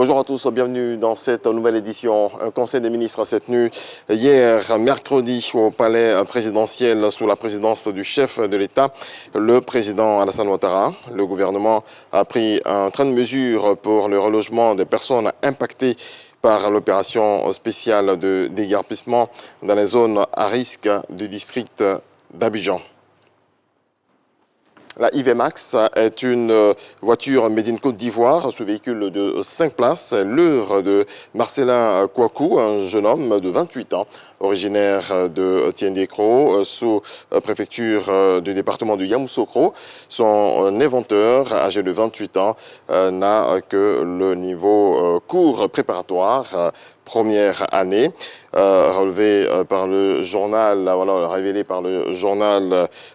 Bonjour à tous, bienvenue dans cette nouvelle édition. Un conseil des ministres s'est tenu hier, mercredi, au palais présidentiel sous la présidence du chef de l'État, le président Alassane Ouattara. Le gouvernement a pris un train de mesures pour le relogement des personnes impactées par l'opération spéciale de déguerpissement dans les zones à risque du district d'Abidjan. La IV Max est une voiture made in Côte d'Ivoire. Ce véhicule de 5 places est l'œuvre de Marcelin Kouakou, un jeune homme de 28 ans, originaire de Tiendékro, sous-préfecture du département du Yamoussoukro. Son inventeur, âgé de 28 ans, n'a que le niveau cours préparatoire, première année, révélé par le journal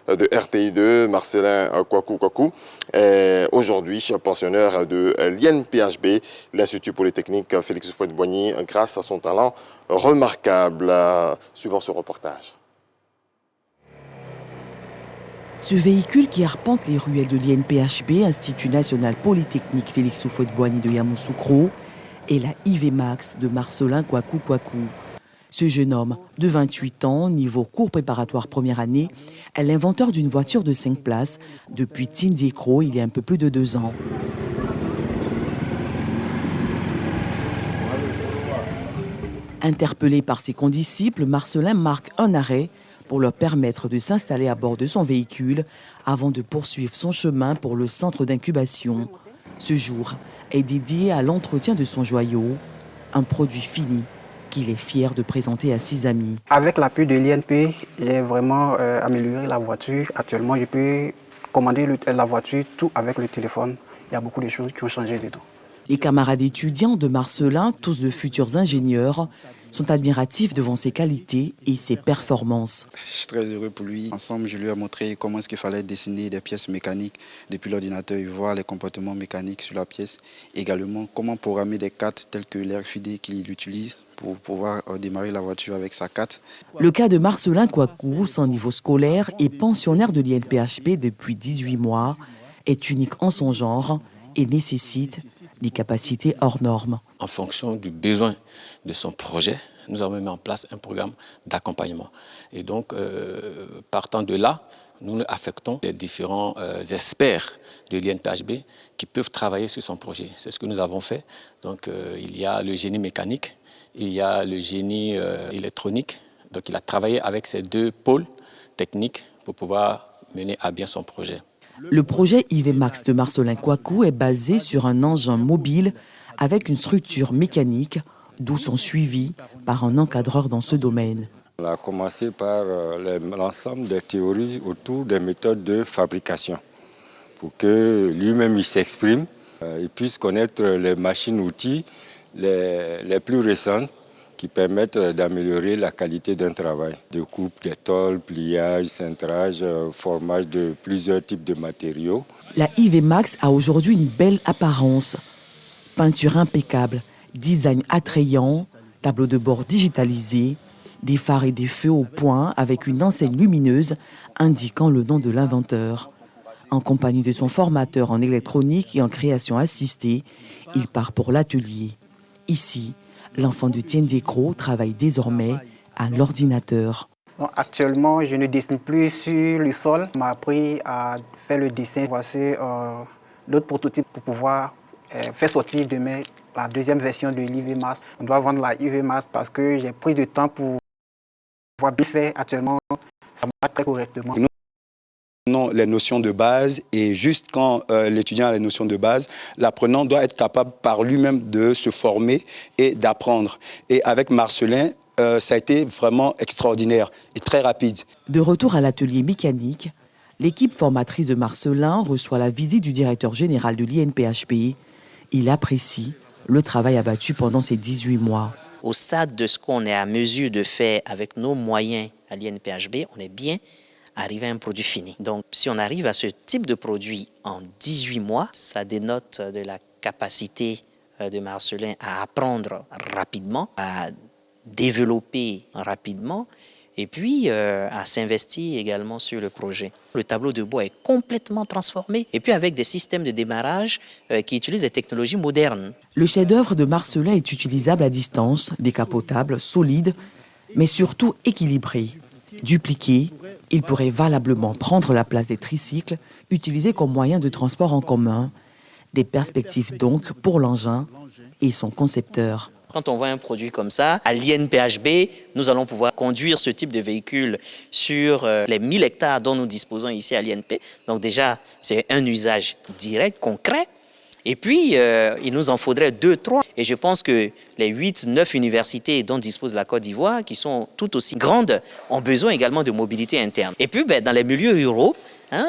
de RTI2, Marcelin Kouakou est aujourd'hui pensionnaire de l'INPHB, l'Institut Polytechnique Félix Houphouët-Boigny, grâce à son talent remarquable. Suivant ce reportage. Ce véhicule qui arpente les ruelles de l'INPHB, Institut National Polytechnique Félix Houphouët-Boigny de Yamoussoukro, est la IV Max de Marcelin Kouakou. Ce jeune homme de 28 ans, niveau cours préparatoire première année, est l'inventeur d'une voiture de 5 places depuis Tiendékro il y a un peu plus de 2 ans. Interpellé par ses condisciples, Marcelin marque un arrêt pour leur permettre de s'installer à bord de son véhicule avant de poursuivre son chemin pour le centre d'incubation. Ce jour est dédié à l'entretien de son joyau, un produit fini qu'il est fier de présenter à ses amis. Avec l'appui de l'INP, j'ai vraiment amélioré la voiture. Actuellement, je peux commander la voiture tout avec le téléphone. Il y a beaucoup de choses qui ont changé dedans. Les camarades étudiants de Marcelin, tous de futurs ingénieurs, sont admiratifs devant ses qualités et ses performances. Je suis très heureux pour lui. Ensemble, je lui ai montré comment est-ce qu'il fallait dessiner des pièces mécaniques depuis l'ordinateur et voir les comportements mécaniques sur la pièce. Également, comment programmer des cartes telles que l'RFID qu'il utilise pour pouvoir démarrer la voiture avec sa carte. Le cas de Marcelin Kouakou, sans niveau scolaire et pensionnaire de l'INPHB depuis 18 mois, est unique en son genre et nécessite des capacités hors normes. En fonction du besoin de son projet, nous avons mis en place un programme d'accompagnement. Et donc, partant de là, nous affectons les différents experts de l'INPHB qui peuvent travailler sur son projet. C'est ce que nous avons fait. Donc, il y a le génie mécanique, il y a le génie électronique. Donc, il a travaillé avec ces deux pôles techniques pour pouvoir mener à bien son projet. Le projet IV Max de Marcelin Kouakou est basé sur un engin mobile avec une structure mécanique, d'où son suivi par un encadreur dans ce domaine. On a commencé par l'ensemble des théories autour des méthodes de fabrication pour que lui-même il s'exprime, il puisse connaître les machines-outils les plus récentes qui permettent d'améliorer la qualité d'un travail, de coupe, de tôle, pliage, cintrage, formage de plusieurs types de matériaux. La IV Max a aujourd'hui une belle apparence. Peinture impeccable, design attrayant, tableau de bord digitalisé, des phares et des feux au point avec une enseigne lumineuse indiquant le nom de l'inventeur. En compagnie de son formateur en électronique et en création assistée, il part pour l'atelier. Ici, l'enfant de Tiendékro travaille désormais à l'ordinateur. Actuellement, je ne dessine plus sur le sol. On m'a appris à faire le dessin. Voici d'autres prototypes pour pouvoir faire sortir demain la deuxième version de l'IV Max. On doit vendre la IV Max parce que j'ai pris du temps pour pouvoir bien faire. Actuellement, ça marche très correctement. Les notions de base et juste quand l'étudiant a les notions de base, l'apprenant doit être capable par lui-même de se former et d'apprendre. Et avec Marcelin, ça a été vraiment extraordinaire et très rapide. De retour à l'atelier mécanique, l'équipe formatrice de Marcelin reçoit la visite du directeur général de l'INPHB. Il apprécie le travail abattu pendant ces 18 mois. Au stade de ce qu'on est à mesure de faire avec nos moyens à l'INPHB, on est bien arriver à un produit fini. Donc, si on arrive à ce type de produit en 18 mois, ça dénote de la capacité de Marcelin à apprendre rapidement, à développer rapidement et puis à s'investir également sur le projet. Le tableau de bois est complètement transformé et puis avec des systèmes de démarrage qui utilisent des technologies modernes. Le chef-d'œuvre de Marcellin est utilisable à distance, décapotable, solide, mais surtout équilibré. Dupliqué, il pourrait valablement prendre la place des tricycles utilisés comme moyen de transport en commun. Des perspectives donc pour l'engin et son concepteur. Quand on voit un produit comme ça, à l'INPHB, nous allons pouvoir conduire ce type de véhicule sur les 1000 hectares dont nous disposons ici à l'INP. Donc déjà, c'est un usage direct, concret. Et puis, il nous en faudrait 2, 3. Et je pense que les 8, 9 universités dont dispose la Côte d'Ivoire, qui sont tout aussi grandes, ont besoin également de mobilité interne. Et puis, dans les milieux ruraux,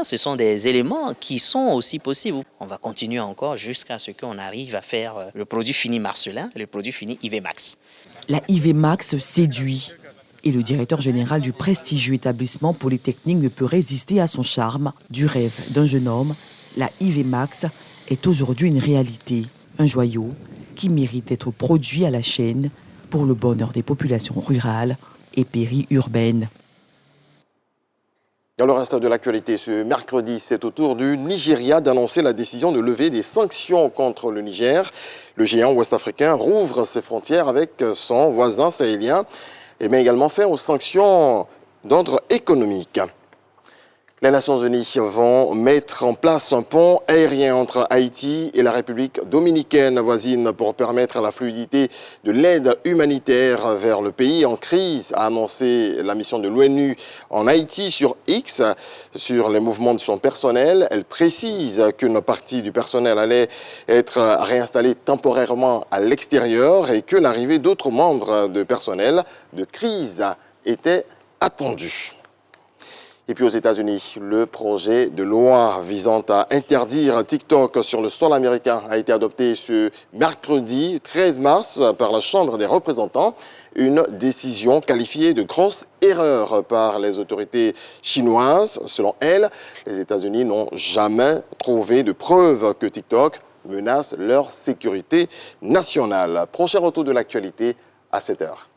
ce sont des éléments qui sont aussi possibles. On va continuer encore jusqu'à ce qu'on arrive à faire le produit fini Marcellin, le produit fini IV Max. La IV Max séduit et le directeur général du prestigieux établissement polytechnique ne peut résister à son charme. Du rêve d'un jeune homme, la IV Max est aujourd'hui une réalité, un joyau qui mérite d'être produit à la chaîne pour le bonheur des populations rurales et périurbaines. Dans le reste de l'actualité, ce mercredi, c'est au tour du Nigeria d'annoncer la décision de lever des sanctions contre le Niger. Le géant ouest-africain rouvre ses frontières avec son voisin sahélien et met également fin aux sanctions d'ordre économique. Les Nations Unies vont mettre en place un pont aérien entre Haïti et la République dominicaine voisine pour permettre la fluidité de l'aide humanitaire vers le pays en crise, a annoncé la mission de l'ONU en Haïti sur X, sur les mouvements de son personnel. Elle précise qu'une partie du personnel allait être réinstallée temporairement à l'extérieur et que l'arrivée d'autres membres de personnel de crise était attendue. Et puis aux États-Unis, le projet de loi visant à interdire TikTok sur le sol américain a été adopté ce mercredi 13 mars par la Chambre des représentants. Une décision qualifiée de grosse erreur par les autorités chinoises. Selon elles, les États-Unis n'ont jamais trouvé de preuve que TikTok menace leur sécurité nationale. Prochain retour de l'actualité à 7 heures.